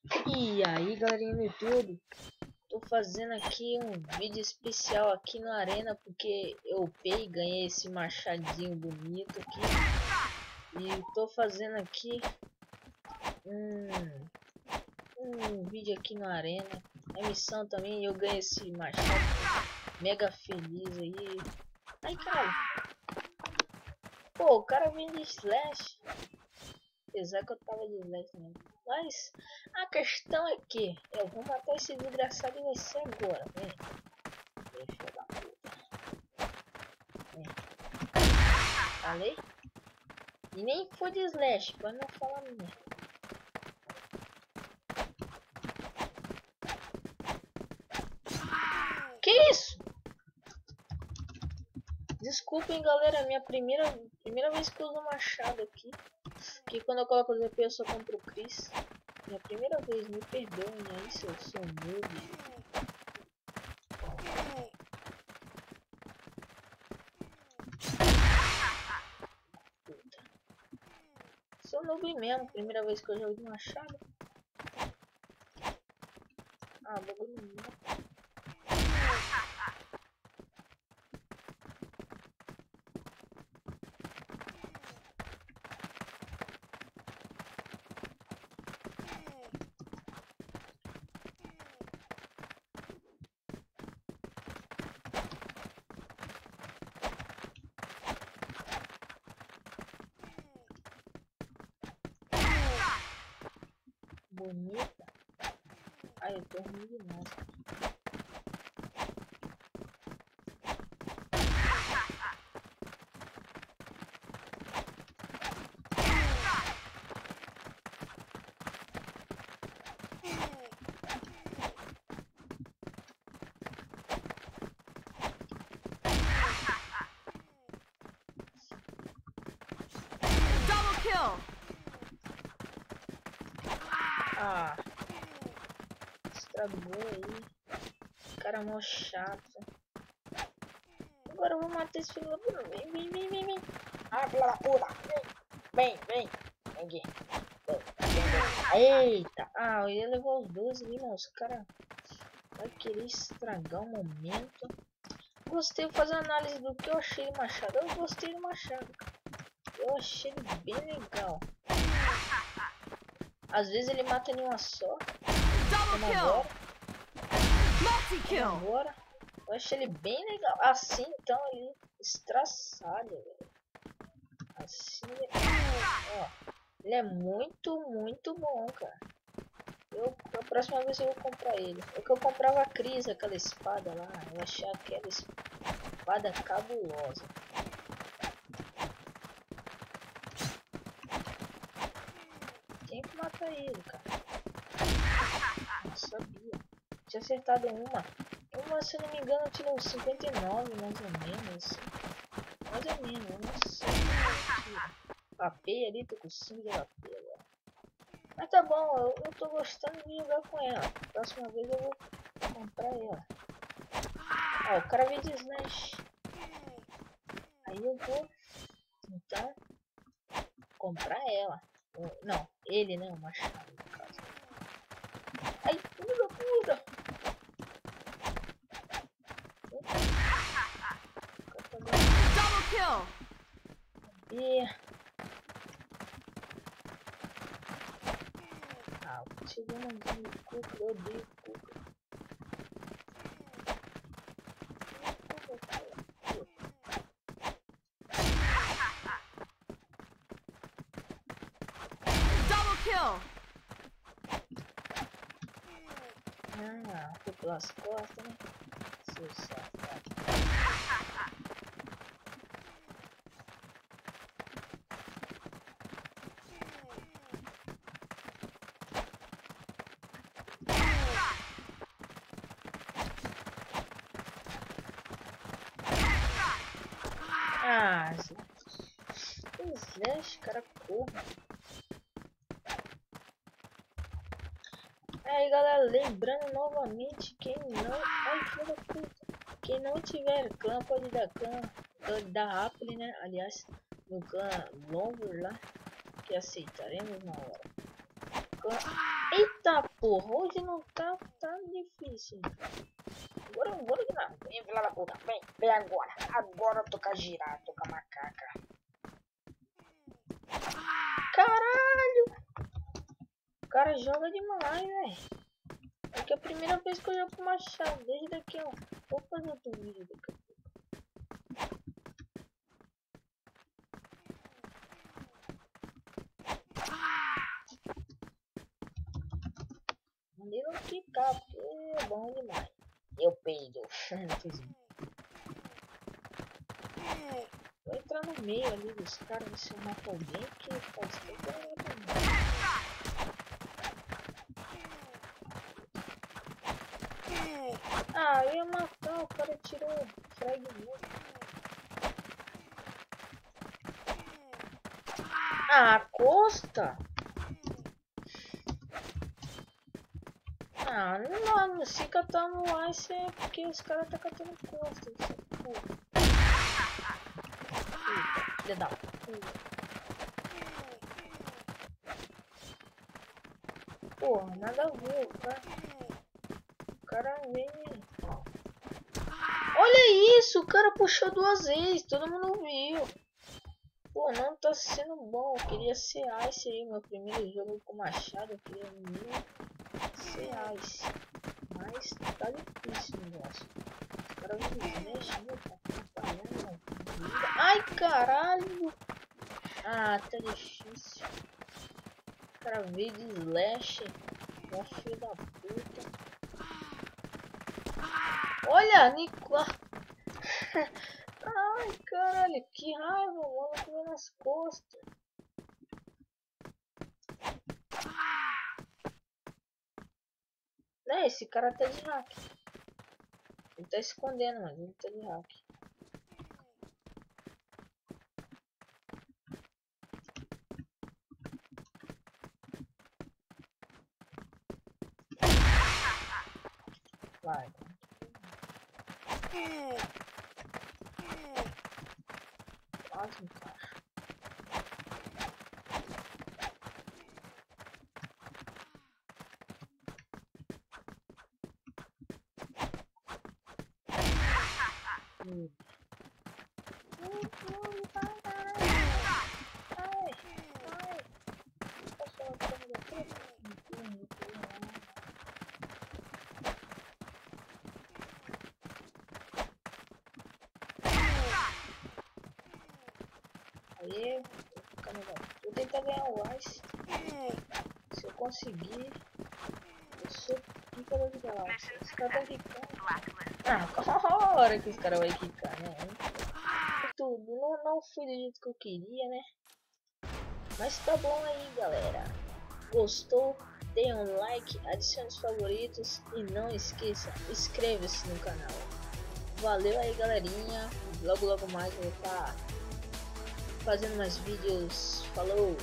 E aí, galerinha do YouTube, tô fazendo aqui um vídeo especial aqui no Arena porque eu upei e ganhei esse machadinho bonito aqui. E tô fazendo aqui um vídeo aqui no Arena. A missão também, eu ganhei esse machado mega feliz aí. Ai, cara. Pô, o cara vem de slash. Apesar que eu tava de slash também. Mas a questão é que eu vou matar esse desgraçado e vai ser agora. Vem. Vem, filho da puta. Vem. Falei? E nem foi de slash, pra não falar minha. Que isso? Desculpem, galera, minha primeira vez que eu uso machado aqui. Que quando eu coloco o DP eu só compro o Chris. Minha primeira vez, me perdoem aí se eu sou noob. Sou noob mesmo, primeira vez que eu jogo de machado. Ah, bagulho não. Bonita. Ai, eu tô ruim demais. Double kill. Ah, estragou aí. Cara mó chato. Agora eu vou matar esse filho da puta. Vem. Ah, filho da puta. Vem. Vem aqui. Eita. Ah, eu ia levar os dois ali, mas os caras vai querer estragar o momento. Gostei de fazer análise do que eu achei do machado. Eu gostei do machado. Eu achei ele bem legal. Às vezes ele mata em uma só. Como agora. Como agora. Eu achei ele bem legal. Assim então ele estraçalha, velho. Assim ele... Ó, ele é muito bom, cara. A próxima vez eu vou comprar ele. É que eu comprava a Cris, aquela espada lá. Eu achei aquela espada cabulosa. Tem que matar ele, cara. Não sabia. Tinha acertado uma. Uma, se eu não me engano, tirou 59, mais ou menos. Mais ou menos, eu não sei. AP ali, tô com 5 de AP agora. Mas tá bom, eu tô gostando de jogar com ela. Próxima vez eu vou comprar ela. Ó, o cara veio de slash. Aí eu vou, então, comprar ela. Não, ele, né? O machado, no caso. Ai, filho da puta! Double kill. E... Ah, chegou um de cuca, eu odeio cuca. Double kill. Ah, foi pelas costas, né? Seu safado. Ah, slash, cara, corra. Aí, galera, lembrando novamente, quem não... Ai, filho da puta. Quem não tiver clã, pode dar clã. Da Apple, né? Aliás, no clã Longer lá, que aceitaremos na hora. Clã... Eita, Eita porra, hoje não tá difícil. Agora que não. Vem, filha da puta. Vem agora. Agora eu tô com a girada, tô com a macaca. Caralho! O cara joga demais, velho. É que é a primeira vez que eu jogo com machado. Desde daqui, ó. Vou fazer outro vídeo daqui a pouco. Mandei não ficar, porque é bom demais. Eu peido. Vou entrar no meio ali dos caras, ver se eu mato alguém, que faz tempo eu não mato. Ah, eu ia matar, o cara tirou fragmento. Ah, Costa? Ah, não, se catar no ice é porque os caras tá catando Costa. Filha da puta. Porra, nada a ver, o cara vem. Olha isso, o cara puxou 2 vezes, todo mundo viu. Pô, não tá sendo bom, eu queria ser Ice aí, meu primeiro jogo com machado, eu queria ser Ice. Mas tá difícil o negócio. Os caras me mexem, tá atrapalhando. Ai, caralho! Ah, tá difícil. O cara veio de slash, ó, filho da puta. Olha, Nicolas! Ai, caralho, que raiva, mano, comendo nas costas. Né, esse cara tá de hack. Ele tá escondendo, mas ele tá de hack. Vai. Quase, cara. Aí, vou tentar ganhar o Ice. Se eu conseguir, eu sou pica da vida lá. Os caras tão quicando. Ah, qual a hora que os caras vão quicar, né? Tudo, não foi do jeito que eu queria, né? Mas tá bom aí, galera. Gostou? Dê um like, adicione os favoritos e não esqueça, inscreva-se no canal. Valeu aí, galerinha. Logo mais eu vou estar fazendo mais vídeos. Falou!